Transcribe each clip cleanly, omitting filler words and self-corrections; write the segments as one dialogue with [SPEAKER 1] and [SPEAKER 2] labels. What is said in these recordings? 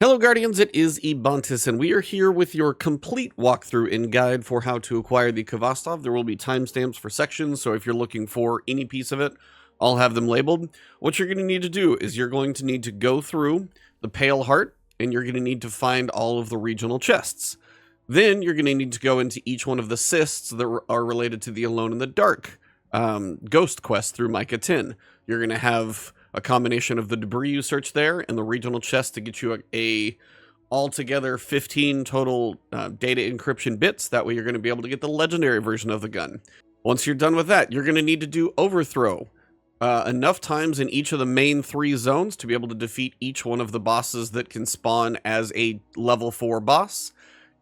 [SPEAKER 1] Hello Guardians, it is Ebontis, and we are here with your complete walkthrough and guide for how to acquire the Khvostov. There will be timestamps for sections, so if you're looking for any piece of it, I'll have them labeled. What you're going to need to do is you're going to need to go through the Pale Heart, and you're going to need to find all of the regional chests. Then you're going to need to go into each one of the cysts that are related to the Alone in the Dark ghost quest through Micha 10. You're going to have a combination of the debris you search there and the regional chest to get you a altogether 15 total data encryption bits. That way you're going to be able to get the legendary version of the gun. Once you're done with that, you're going to need to do Overthrow enough times in each of the main 3 zones to be able to defeat each one of the bosses that can spawn as a level 4 boss.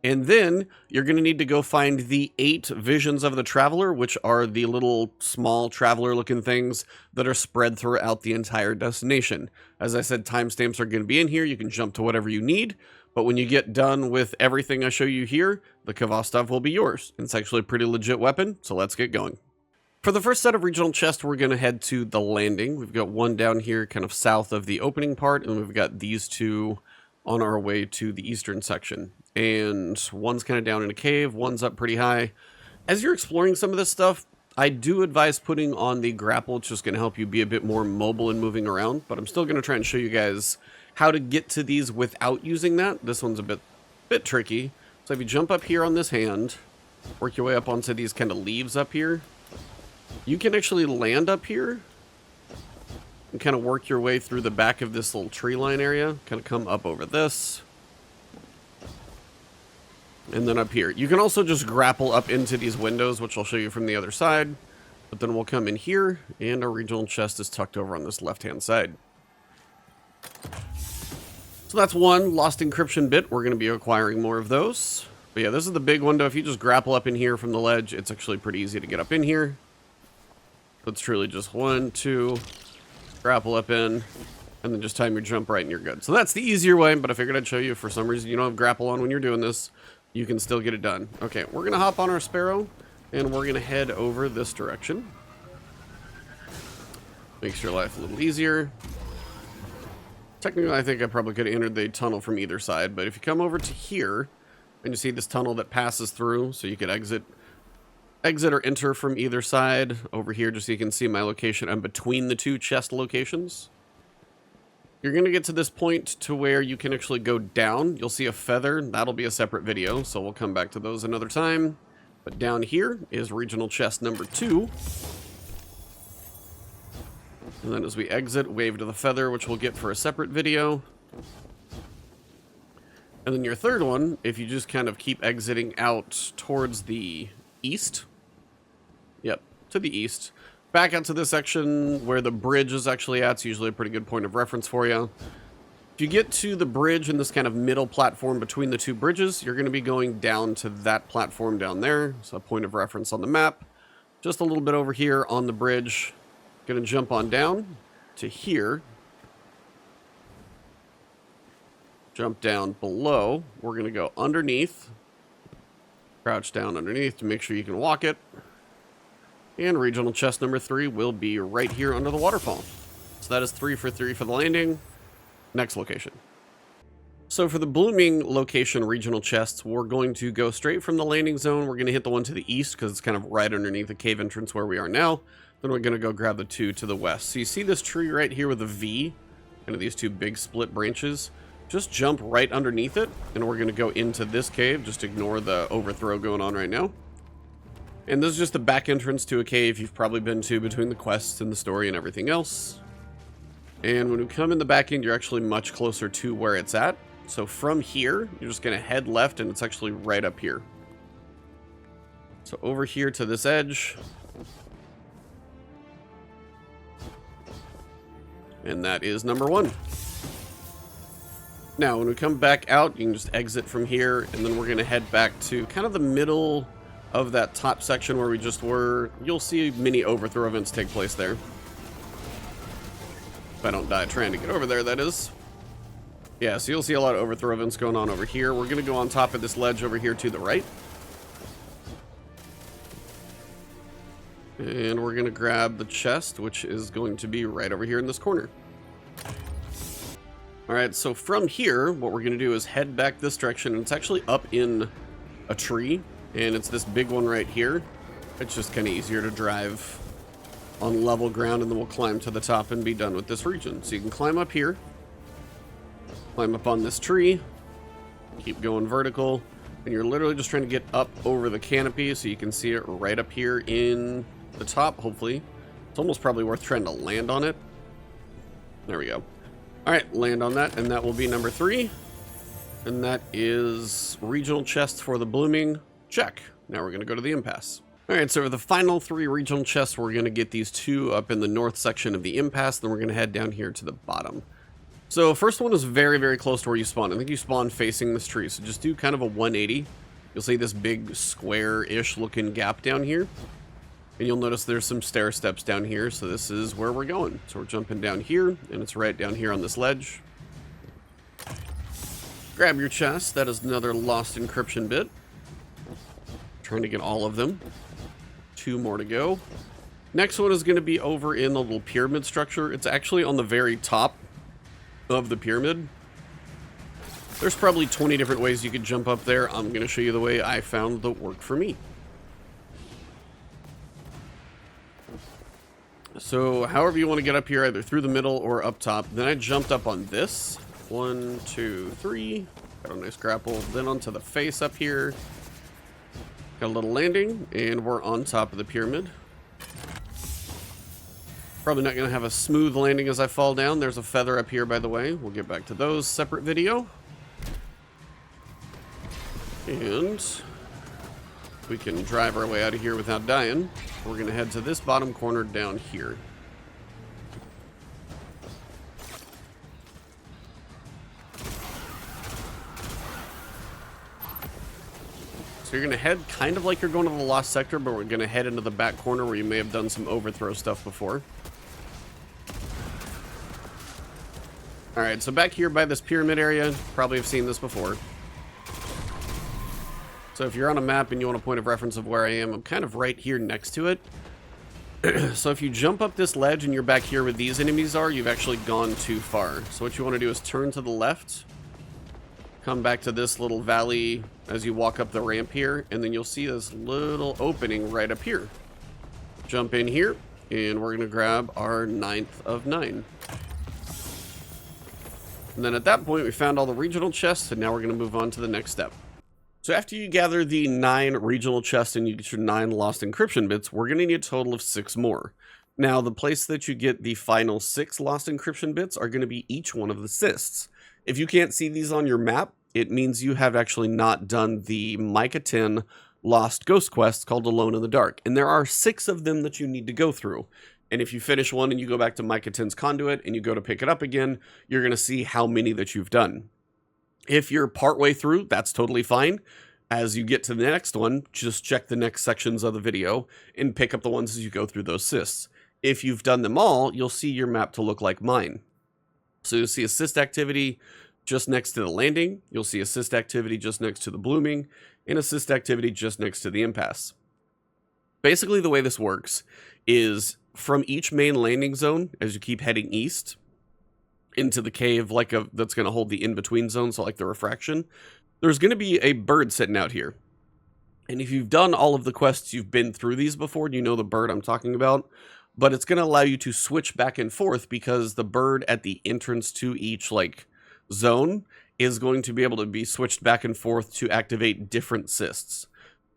[SPEAKER 1] And then you're going to need to go find the 8 visions of the Traveler, which are the little small traveler looking things that are spread throughout the entire destination. As I said, timestamps are going to be in here. You can jump to whatever you need. But when you get done with everything I show you here, the Khovstov will be yours. It's actually a pretty legit weapon, so let's get going. For the first set of regional chests, we're going to head to the landing. We've got one down here kind of south of the opening part, and we've got these 2 on our way to the eastern section. And one's kind of down in a cave, one's up pretty high. As you're exploring some of this stuff, I do advise putting on the grapple. It's just going to help you be a bit more mobile and moving around, but I'm still going to try and show you guys how to get to these without using that. This one's a bit tricky. So if you jump up here on this hand, work your way up onto these kind of leaves up here, you can actually land up here and kind of work your way through the back of this little tree line area, kind of come up over this. And then up here. You can also just grapple up into these windows, which I'll show you from the other side. But then we'll come in here, and our regional chest is tucked over on this left-hand side. So that's one lost encryption bit. We're going to be acquiring more of those. But yeah, this is the big window. If you just grapple up in here from the ledge, it's actually pretty easy to get up in here. So it's truly just 1, 2, grapple up in, and then just time your jump right and you're good. So that's the easier way, but I figured I'd show you if for some reason you don't have grapple on when you're doing this, you can still get it done. Okay, we're going to hop on our Sparrow, and we're going to head over this direction. Makes your life a little easier. Technically, I think I probably could have entered the tunnel from either side, but if you come over to here, and you see this tunnel that passes through, so you could exit or enter from either side. Over here, just so you can see my location. I'm between the 2 chest locations. You're going to get to this point to where you can actually go down. You'll see a feather. That'll be a separate video, so we'll come back to those another time. But down here is regional chest number 2. And then as we exit, wave to the feather, which we'll get for a separate video. And then your third one, if you just kind of keep exiting out towards the east. Yep, to the east. Back out to this section where the bridge is actually at. It's usually a pretty good point of reference for you. If you get to the bridge in this kind of middle platform between the 2 bridges, you're going to be going down to that platform down there. So a point of reference on the map. Just a little bit over here on the bridge. Going to jump on down to here. Jump down below. We're going to go underneath. Crouch down underneath to make sure you can walk it. And regional chest number 3 will be right here under the waterfall. So that is 3 for 3 for the landing. Next location. So for the blooming location regional chests, we're going to go straight from the landing zone. We're going to hit the one to the east because it's kind of right underneath the cave entrance where we are now. Then we're going to go grab the 2 to the west. So you see this tree right here with a V, kind of these 2 big split branches. Just jump right underneath it, and we're going to go into this cave. Just ignore the overthrow going on right now. And this is just the back entrance to a cave you've probably been to between the quests and the story and everything else. And when we come in the back end, you're actually much closer to where it's at. So from here, you're just going to head left, and it's actually right up here. So over here to this edge. And that is number 1. Now, when we come back out, you can just exit from here, and then we're going to head back to kind of the middle of that top section where we just were. You'll see mini overthrow events take place there. If I don't die trying to get over there, that is. Yeah, so you'll see a lot of overthrow events going on over here. We're going to go on top of this ledge over here to the right. And we're going to grab the chest, which is going to be right over here in this corner. All right, so from here, what we're going to do is head back this direction, and it's actually up in a tree, and it's this big one right here. It's just kind of easier to drive on level ground, and then we'll climb to the top and be done with this region. So you can climb up here, climb up on this tree, keep going vertical, and you're literally just trying to get up over the canopy so you can see it right up here in the top, hopefully. It's almost probably worth trying to land on it. There we go. All right, land on that, and that will be number 3. And that is regional chests for the blooming. Check. Now we're going to go to the Impasse. All right, so for the final 3 regional chests, we're going to get these 2 up in the north section of the Impasse, then we're going to head down here to the bottom. So first one is very, very close to where you spawn. I think you spawn facing this tree, so just do kind of a 180. You'll see this big square-ish looking gap down here. And you'll notice there's some stair steps down here, so this is where we're going. So we're jumping down here, and it's right down here on this ledge. Grab your chest. That is another lost encryption bit. Trying to get all of them. 2 more to go. Next one is going to be over in the little pyramid structure. It's actually on the very top of the pyramid. There's probably 20 different ways you could jump up there. I'm going to show you the way I found that worked for me. So however you want to get up here, either through the middle or up top. Then I jumped up on this. 1, 2, 3. Got a nice grapple. Then onto the face up here. Got a little landing, and we're on top of the pyramid. Probably not going to have a smooth landing as I fall down. There's a feather up here, by the way. We'll get back to those separate video. And we can drive our way out of here without dying. We're going to head to this bottom corner down here. So you're going to head kind of like you're going to the Lost Sector, but we're going to head into the back corner where you may have done some overthrow stuff before. Alright, so back here by this pyramid area, probably have seen this before. So if you're on a map and you want a point of reference of where I am, I'm kind of right here next to it. So if you jump up this ledge and you're back here where these enemies are, you've actually gone too far. So what you want to do is turn to the left, come back to this little valley as you walk up the ramp here, and then you'll see this little opening right up here. Jump in here, and we're going to grab our 9th of 9. And then at that point, we found all the regional chests, and now we're going to move on to the next step. So after you gather the 9 regional chests and you get your 9 lost encryption bits, we're going to need a total of 6 more. Now, the place that you get the final 6 lost encryption bits are going to be each one of the cysts. If you can't see these on your map, it means you have actually not done the Micha 10 lost ghost quest called Alone in the Dark. And there are 6 of them that you need to go through. And if you finish one and you go back to Micha 10's Conduit and you go to pick it up again, you're going to see how many that you've done. If you're partway through, that's totally fine. As you get to the next one, just check the next sections of the video and pick up the ones as you go through those cysts. If you've done them all, you'll see your map to look like mine. So you'll see a cyst activity just next to the landing. You'll see a cyst activity just next to the blooming, and a cyst activity just next to the impasse. Basically, the way this works is from each main landing zone, as you keep heading east into the cave that's going to hold the in-between zone, so like the refraction, there's going to be a bird sitting out here. And if you've done all of the quests, you've been through these before, you know the bird I'm talking about. But it's going to allow you to switch back and forth because the bird at the entrance to each zone is going to be able to be switched back and forth to activate different cysts.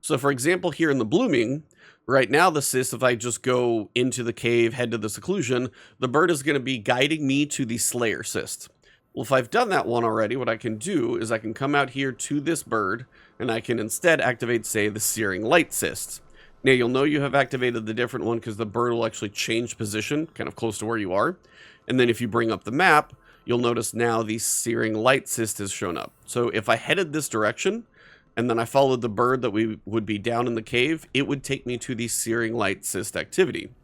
[SPEAKER 1] So for example, here in the blooming, right now the cyst, if I just go into the cave, head to the seclusion, the bird is going to be guiding me to the Slayer cyst. Well, if I've done that one already, what I can do is I can come out here to this bird, and I can instead activate, say, the Searing Light cyst. Now, you'll know you have activated the different one because the bird will actually change position, kind of close to where you are. And then if you bring up the map, you'll notice now the Searing Light cyst has shown up. So if I headed this direction, and then I followed the bird that we would be down in the cave, it would take me to the Searing Light cyst activity.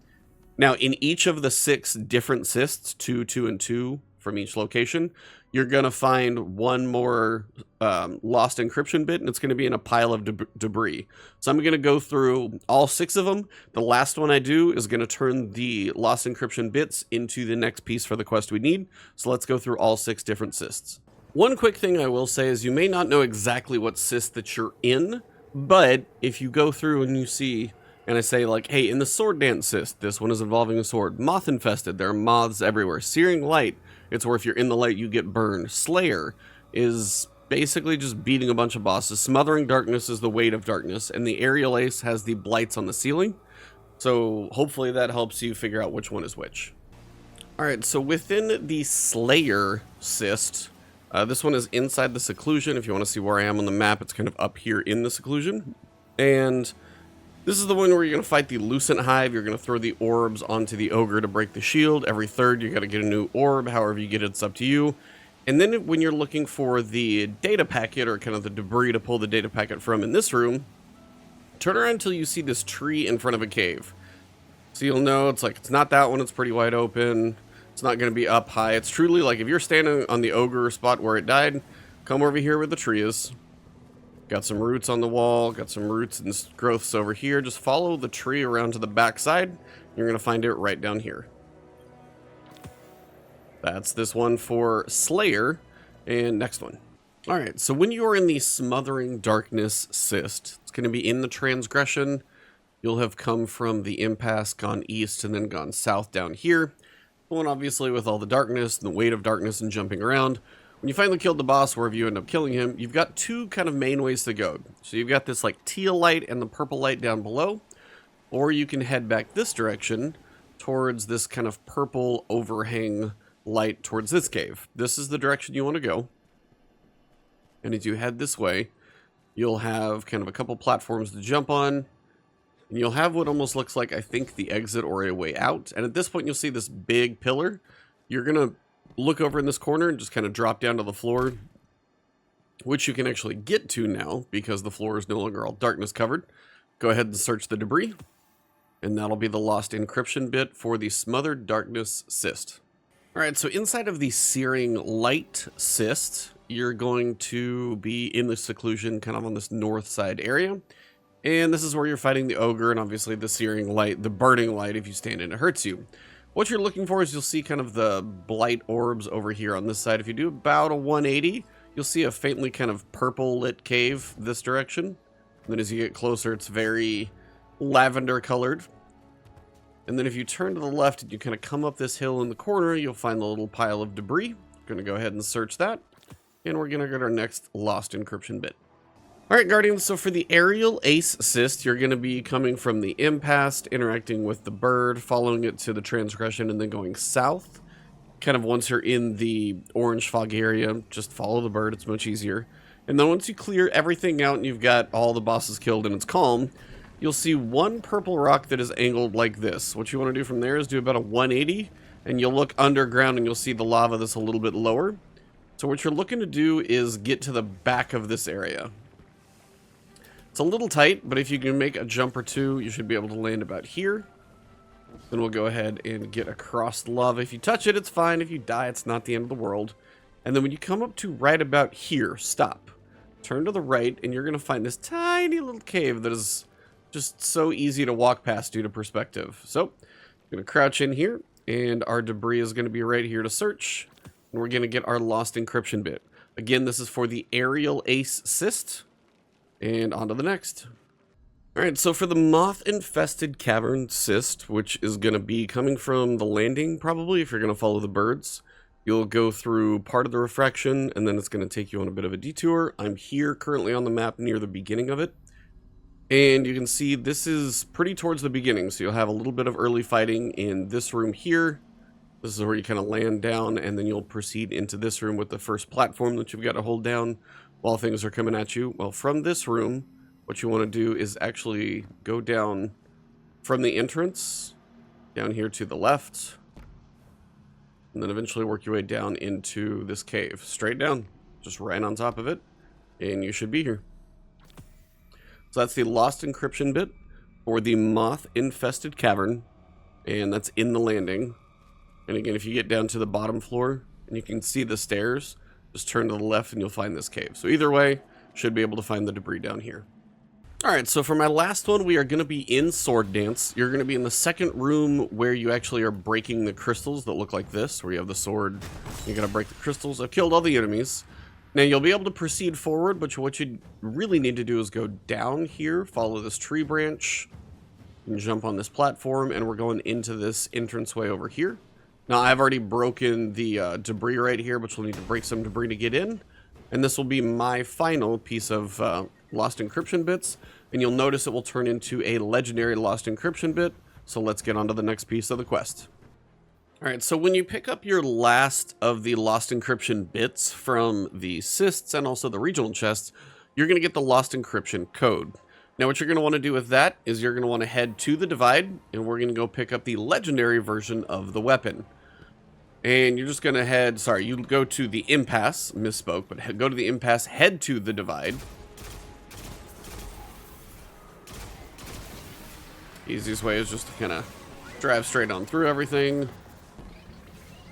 [SPEAKER 1] Now, in each of the 6 different cysts, 2, 2, and 2, from each location, you're going to find one more lost encryption bit, and it's going to be in a pile of debris. So I'm going to go through all 6 of them. The last one I do is going to turn the lost encryption bits into the next piece for the quest we need. So let's go through all 6 different cysts. One quick thing I will say is you may not know exactly what cyst that you're in, but if you go through and you see, and I say like, hey, in the sword dance cyst, this one is involving a sword. Moth infested, there are moths everywhere. Searing light, it's where if you're in the light, you get burned. Slayer is basically just beating a bunch of bosses. Smothering darkness is the weight of darkness, and the aerial ace has the blights on the ceiling. So hopefully that helps you figure out which one is which. All right, so within the Slayer cyst, this one is inside the Seclusion. If you want to see where I am on the map, it's kind of up here in the Seclusion. And this is the one where you're going to fight the Lucent Hive. You're going to throw the orbs onto the ogre to break the shield. Every third, you got to get a new orb. However you get it, it's up to you. And then when you're looking for the data packet, or kind of the debris to pull the data packet from in this room, turn around until you see this tree in front of a cave. So you'll know it's like, it's not that one. It's pretty wide open. It's not going to be up high. It's truly like if you're standing on the ogre spot where it died, come over here where the tree is. Got some roots on the wall, got some roots and growths over here. Just follow the tree around to the back side. You're going to find it right down here. That's this one for Slayer. And next one. All right, so when you're in the Smothering Darkness cyst, it's going to be in the Transgression. You'll have come from the Impasse, gone east, and then gone south down here. One obviously with all the darkness and the weight of darkness and jumping around. When you finally killed the boss, wherever you end up killing him, you've got 2 kind of main ways to go. So you've got this like teal light and the purple light down below, or you can head back this direction towards this kind of purple overhang light towards this cave. This is the direction you want to go. And as you head this way, you'll have kind of a couple platforms to jump on, and you'll have what almost looks like, I think, the exit or a way out. And at this point, you'll see this big pillar. You're going to look over in this corner and just kind of drop down to the floor, which you can actually get to now because the floor is no longer all darkness covered. Go ahead and search the debris, and that'll be the lost encryption bit for the Smothered Darkness cyst. All right, so inside of the Searing Light cyst, you're going to be in the Seclusion, kind of on this north side area. And this is where you're fighting the ogre, and obviously the Searing Light, the burning light, if you stand in, it hurts you. What you're looking for is you'll see kind of the blight orbs over here on this side. If you do about a 180, you'll see a faintly kind of purple lit cave this direction. And then as you get closer, it's very lavender colored. And then if you turn to the left and you kind of come up this hill in the corner, you'll find the little pile of debris. We're going to go ahead and search that. And we're going to get our next lost encryption bit. All right, Guardians, so for the aerial ace cyst, you're going to be coming from the Impasse, interacting with the bird, following it to the Transgression, and then going south. Kind of once you're in the orange fog area, just follow the bird, it's much easier. And then once you clear everything out and you've got all the bosses killed and it's calm, you'll see one purple rock that is angled like this. What you want to do from there is do about a 180, and you'll look underground and you'll see the lava that's a little bit lower. So what you're looking to do is get to the back of this area. It's a little tight, but if you can make a jump or two, you should be able to land about here. Then we'll go ahead and get across the lava. If you touch it, it's fine. If you die, it's not the end of the world. And then when you come up to right about here, stop. Turn to the right, and you're going to find this tiny little cave that is just so easy to walk past due to perspective. So, I'm going to crouch in here, and our debris is going to be right here to search. And we're going to get our lost encryption bit. Again, this is for the aerial ace cyst. And on to the next. Alright, so for the moth-infested cavern cyst, which is going to be coming from the landing, probably, if you're going to follow the birds, you'll go through part of the refraction, and then it's going to take you on a bit of a detour. I'm here currently on the map near the beginning of it. And you can see this is pretty towards the beginning, so you'll have a little bit of early fighting in this room here. This is where you kind of land down, and then you'll proceed into this room with the first platform that you've got to hold down while things are coming at you. Well, from this room, what you want to do is actually go down from the entrance, down here to the left, and then eventually work your way down into this cave. Straight down, just right on top of it, and you should be here. So that's the lost encryption bit for the moth-infested cavern, and that's in the landing. And again, if you get down to the bottom floor, and you can see the stairs. Just turn to the left and you'll find this cave. So either way, should be able to find the debris down here. Alright, so for my last one, we are going to be in Sword Dance. You're going to be in the second room where you actually are breaking the crystals that look like this, where you have the sword. You're going to break the crystals. I've killed all the enemies. Now, you'll be able to proceed forward, but what you really need to do is go down here, follow this tree branch, and jump on this platform, and we're going into this entranceway over here. Now, I've already broken the debris right here, but you'll need to break some debris to get in. And this will be my final piece of Lost Encryption bits. And you'll notice it will turn into a legendary Lost Encryption bit. So let's get on to the next piece of the quest. Alright, so when you pick up your last of the Lost Encryption bits from the cysts and also the regional chests, you're going to get the Lost Encryption code. Now what you're going to want to do with that is you're going to want to head to the Divide, and we're going to go pick up the legendary version of the weapon. And you're just going to head, sorry, you go to the Impasse, misspoke, but go to the Impasse, head to the Divide. Easiest way is just to kind of drive straight on through everything.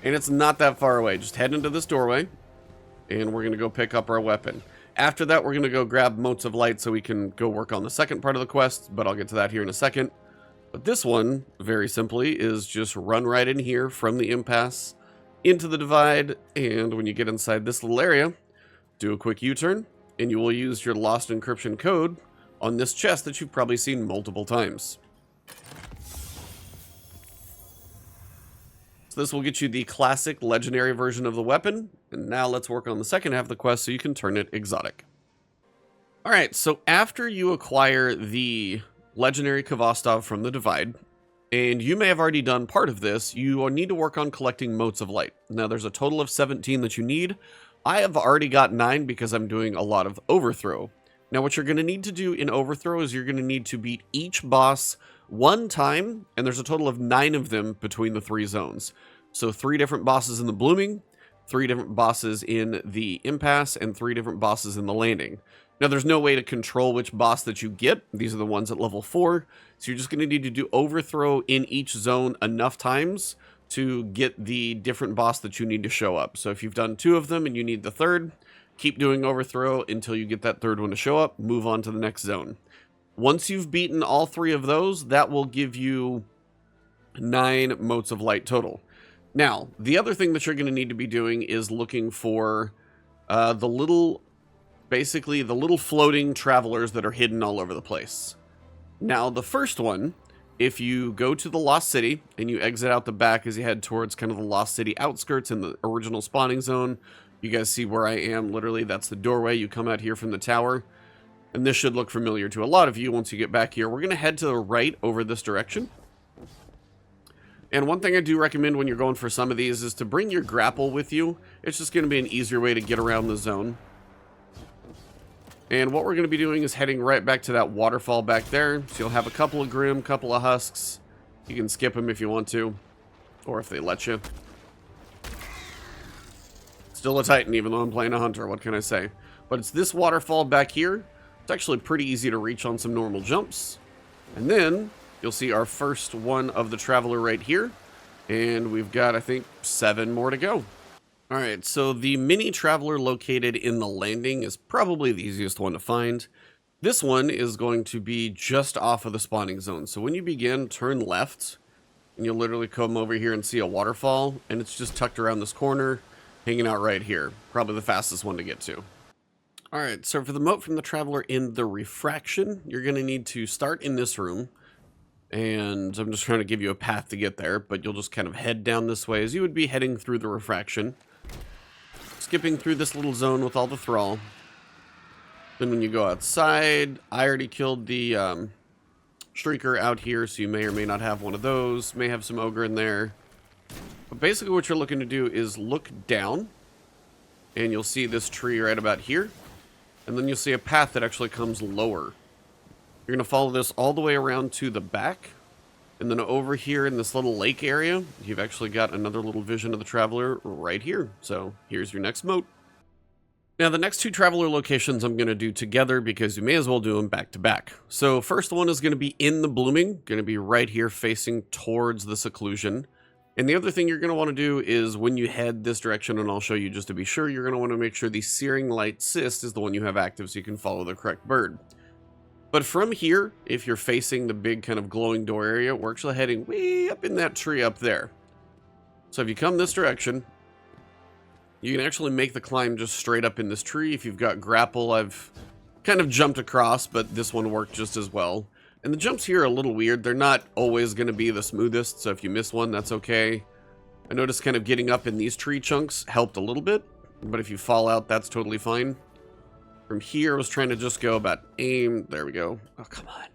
[SPEAKER 1] And it's not that far away. Just head into this doorway, and we're going to go pick up our weapon. After that, we're going to go grab Motes of Light so we can go work on the second part of the quest, but I'll get to that here in a second. But this one, very simply, is just run right in here from the Impasse into the Divide, and when you get inside this little area, do a quick U-turn, and you will use your Lost Encryption code on this chest that you've probably seen multiple times. So this will get you the classic legendary version of the weapon, and now let's work on the second half of the quest so you can turn it exotic. Alright, so after you acquire the legendary Khvostov from the Divide, and you may have already done part of this, you need to work on collecting Motes of Light. Now there's a total of 17 that you need. I have already got 9 because I'm doing a lot of Overthrow. Now what you're going to need to do in Overthrow is you're going to need to beat each boss one time, and there's a total of 9 of them between the 3 zones. So 3 different bosses in the Blooming, 3 different bosses in the Impasse, and 3 different bosses in the Landing. Now, there's no way to control which boss that you get. These are the ones at level 4. So you're just going to need to do Overthrow in each zone enough times to get the different boss that you need to show up. So if you've done 2 of them and you need the 3rd, keep doing Overthrow until you get that 3rd one to show up. Move on to the next zone. Once you've beaten all 3 of those, that will give you 9 Motes of Light total. Now, the other thing that you're going to need to be doing is looking for basically the little floating travelers that are hidden all over the place. Now, the first one, if you go to the Lost City and you exit out the back as you head towards kind of the Lost City outskirts in the original spawning zone, you guys see where I am, literally, that's the doorway. You come out here from the tower, and this should look familiar to a lot of you once you get back here. We're going to head to the right over this direction. And one thing I do recommend when you're going for some of these is to bring your grapple with you. It's just going to be an easier way to get around the zone. And what we're going to be doing is heading right back to that waterfall back there. So you'll have a couple of Grim, couple of Husks. You can skip them if you want to, or if they let you. Still a Titan, even though I'm playing a Hunter, what can I say? But it's this waterfall back here. It's actually pretty easy to reach on some normal jumps. And then you'll see our first one of the Traveler right here. And we've got, I think, 7 more to go. Alright, so the mini Traveler located in the Landing is probably the easiest one to find. This one is going to be just off of the spawning zone. So when you begin, turn left, and you'll literally come over here and see a waterfall, and it's just tucked around this corner, hanging out right here. Probably the fastest one to get to. Alright, so for the Mote from the Traveler in the Refraction, you're going to need to start in this room. And I'm just trying to give you a path to get there, but you'll just kind of head down this way as you would be heading through the Refraction. Skipping through this little zone with all the Thrall. Then when you go outside, I already killed the Shrieker out here, so you may or may not have one of those. May have some Ogre in there. But basically what you're looking to do is look down, and you'll see this tree right about here. And then you'll see a path that actually comes lower. You're going to follow this all the way around to the back. And then over here in this little lake area, you've actually got another little vision of the Traveler right here. So here's your next Mote. Now the next 2 Traveler locations I'm going to do together because you may as well do them back to back. So first one is going to be in the Blooming, going to be right here facing towards the Seclusion. And the other thing you're going to want to do is when you head this direction, and I'll show you just to be sure, you're going to want to make sure the Searing Light Cyst is the one you have active so you can follow the correct bird. But from here, if you're facing the big kind of glowing door area, we're actually heading way up in that tree up there. So if you come this direction, you can actually make the climb just straight up in this tree. If you've got grapple, I've kind of jumped across, but this one worked just as well. And the jumps here are a little weird. They're not always going to be the smoothest, so if you miss one, that's okay. I noticed kind of getting up in these tree chunks helped a little bit, but if you fall out, that's totally fine. From here, I was trying to just go about aim. There we go. Oh, come on.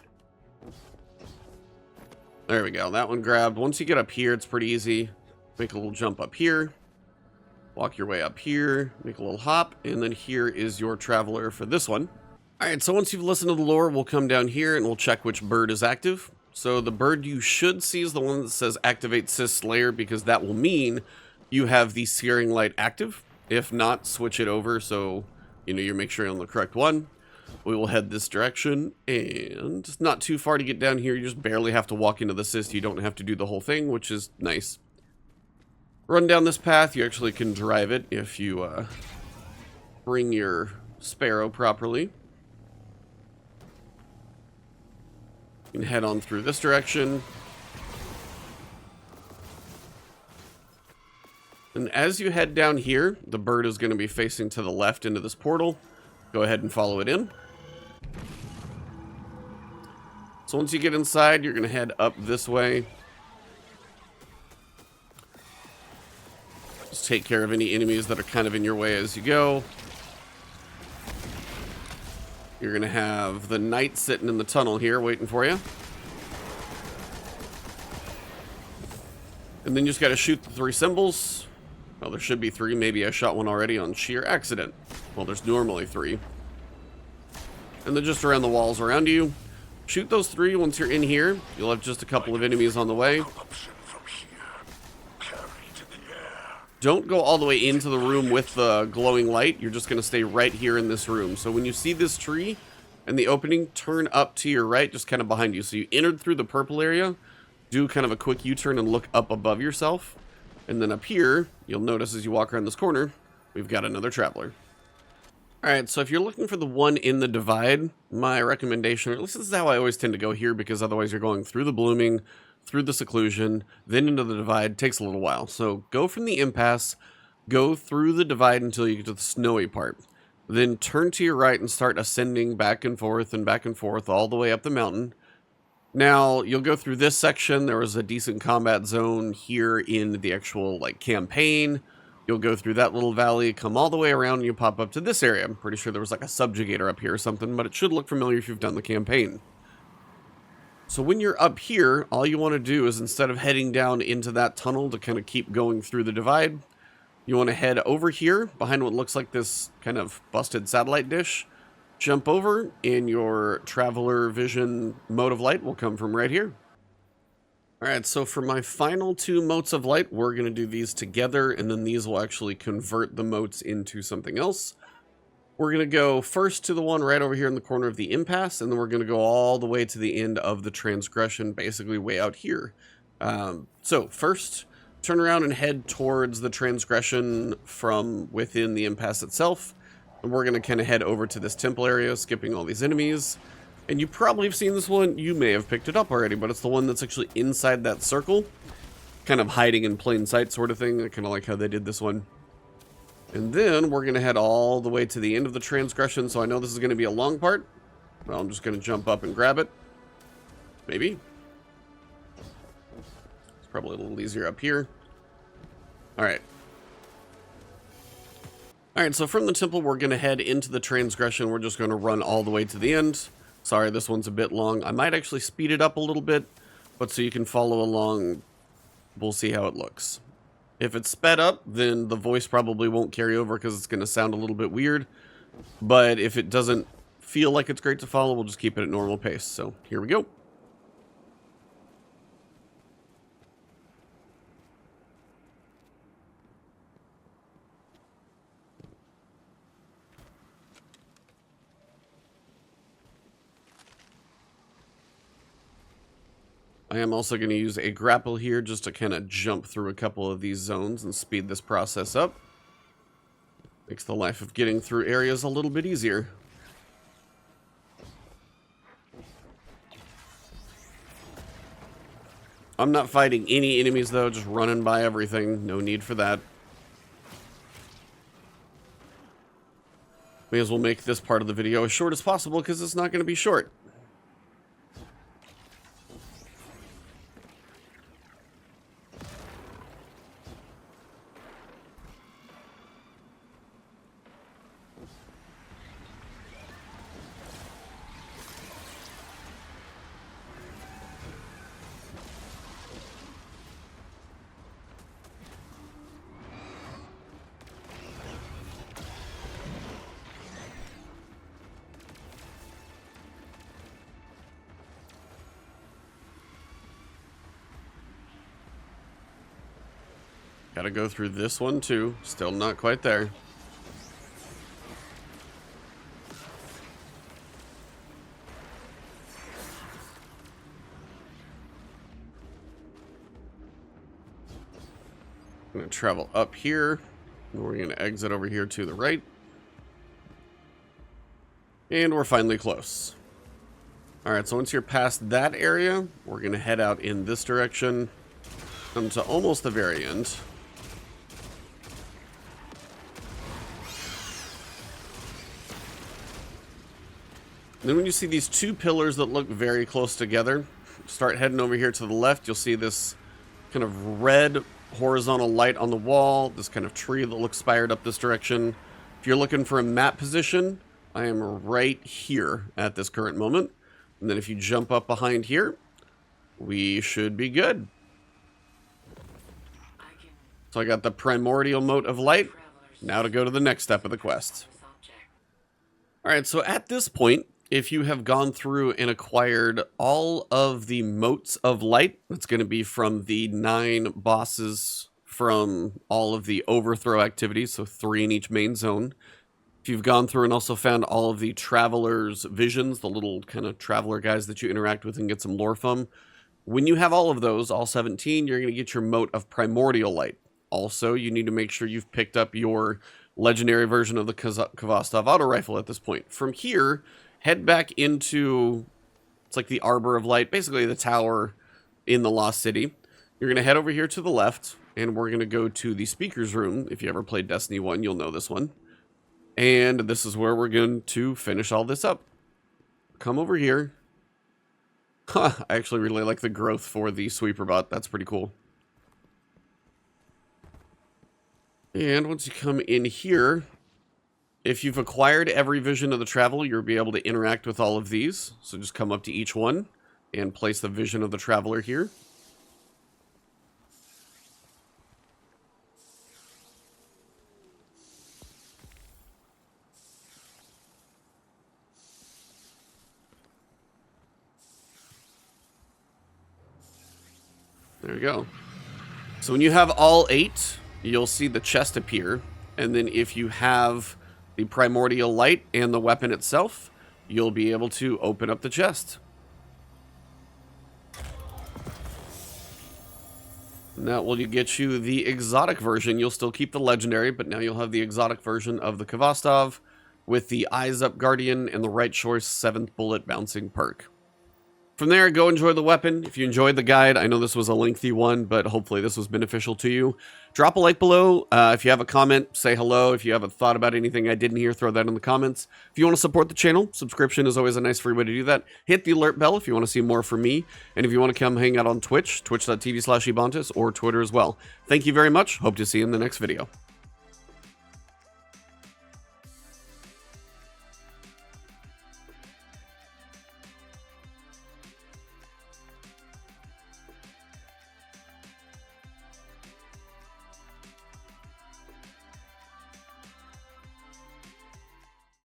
[SPEAKER 1] There we go. That one grabbed. Once you get up here, it's pretty easy. Make a little jump up here. Walk your way up here. Make a little hop. And then here is your traveler for this one. Alright, so once you've listened to the lore, we'll come down here and we'll check which bird is active. So the bird you should see is the one that says Activate Cyst Slayer, because that will mean you have the Searing Light active. If not, switch it over so you make sure you're on the correct one. We will head this direction, and it's not too far to get down here. You just barely have to walk into the cyst. You don't have to do the whole thing, which is nice. Run down this path. You actually can drive it if you bring your sparrow properly. You can head on through this direction. And as you head down here, the bird is going to be facing to the left into this portal. Go ahead and follow it in. So once you get inside, you're going to head up this way. Just take care of any enemies that are kind of in your way as you go. You're going to have the knight sitting in the tunnel here waiting for you. And then you just got to shoot the 3 symbols. Well, there should be 3. Maybe I shot one already on sheer accident. Well, there's normally 3. And then just around the walls around you. Shoot those 3 once you're in here. You'll have just a couple of enemies on the way. Don't go all the way into the room with the glowing light. You're just going to stay right here in this room. So when you see this tree and the opening, turn up to your right, just kind of behind you. So you entered through the purple area. Do kind of a quick U-turn and look up above yourself. And then up here, you'll notice as you walk around this corner, we've got another traveler. Alright, so if you're looking for the one in the divide, my recommendation, or at least this is how I always tend to go here, because otherwise you're going through the blooming, through the seclusion, then into the divide. Takes a little while. So go from the impasse, go through the divide until you get to the snowy part. Then turn to your right and start ascending back and forth all the way up the mountain. Now, you'll go through this section. There was a decent combat zone here in the actual, campaign. You'll go through that little valley, come all the way around, and you pop up to this area. I'm pretty sure there was, a subjugator up here or something, but it should look familiar if you've done the campaign. So when you're up here, all you want to do is, instead of heading down into that tunnel to kind of keep going through the divide, you want to head over here, behind what looks like this kind of busted satellite dish. Jump over, and your Traveler Vision Mote of Light will come from right here. Alright, so for my final 2 Motes of Light, we're going to do these together, and then these will actually convert the motes into something else. We're going to go first to the one right over here in the corner of the Impasse, and then we're going to go all the way to the end of the Transgression, basically way out here. So first, turn around and head towards the Transgression from within the Impasse itself. And we're going to kind of head over to this temple area, skipping all these enemies. And you probably have seen this one. You may have picked it up already, but it's the one that's actually inside that circle. Kind of hiding in plain sight sort of thing. I kind of like how they did this one. And then we're going to head all the way to the end of the Transgression. So I know this is going to be a long part. Well, I'm just going to jump up and grab it. Maybe. It's probably a little easier up here. Alright. Alright, so from the temple, we're going to head into the Transgression. We're just going to run all the way to the end. Sorry, this one's a bit long. I might actually speed it up a little bit, but so you can follow along, we'll see how it looks. If it's sped up, then the voice probably won't carry over because it's going to sound a little bit weird. But if it doesn't feel like it's great to follow, we'll just keep it at normal pace. So here we go. I am also going to use a grapple here just to kind of jump through a couple of these zones and speed this process up. Makes the life of getting through areas a little bit easier. I'm not fighting any enemies though, just running by everything. No need for that. May as well make this part of the video as short as possible because it's not going to be short. Gotta go through this one too. Still not quite there. I'm gonna travel up here. And we're gonna exit over here to the right. And we're finally close. Alright, so once you're past that area, we're gonna head out in this direction. Come to almost the very end. Then when you see these two pillars that look very close together, start heading over here to the left, you'll see this kind of red horizontal light on the wall, this kind of tree that looks spired up this direction. If you're looking for a map position, I am right here at this current moment. And then if you jump up behind here, we should be good. So I got the primordial Mote of Light. Now to go to the next step of the quest. Alright, so at this point, if you have gone through and acquired all of the Motes of Light, that's going to be from the 9 bosses from all of the overthrow activities, so 3 in each main zone. If you've gone through and also found all of the Traveler's Visions, the little kind of Traveler guys that you interact with and get some lore from, when you have all of those, all 17, you're going to get your Mote of Primordial Light. Also, you need to make sure you've picked up your legendary version of the Khvostov auto rifle at this point. From here, head back into, it's like the Arbor of Light, basically the tower in the Lost City. You're going to head over here to the left, and we're going to go to the Speaker's Room. If you ever played Destiny 1, you'll know this one. And this is where we're going to finish all this up. Come over here. Huh, I actually really like the growth for the Sweeper bot. That's pretty cool. And once you come in here, if you've acquired every vision of the Traveler, you'll be able to interact with all of these. So just come up to each one and place the vision of the Traveler here. There we go. So when you have all 8, you'll see the chest appear. And then if you have the primordial light and the weapon itself, you'll be able to open up the chest. And that will get you the exotic version. You'll still keep the legendary, but now you'll have the exotic version of the Khvostov with the Eyes Up Guardian and the Right Choice 7th Bullet Bouncing perk. From there, go enjoy the weapon. If you enjoyed the guide, I know this was a lengthy one, but hopefully this was beneficial to you. Drop a like below. If you have a comment, say hello. If you have a thought about anything I didn't hear, throw that in the comments. If you want to support the channel, subscription is always a nice free way to do that. Hit the alert bell if you want to see more from me. And if you want to come hang out on Twitch, twitch.tv/Ebontis, or Twitter as well. Thank you very much. Hope to see you in the next video.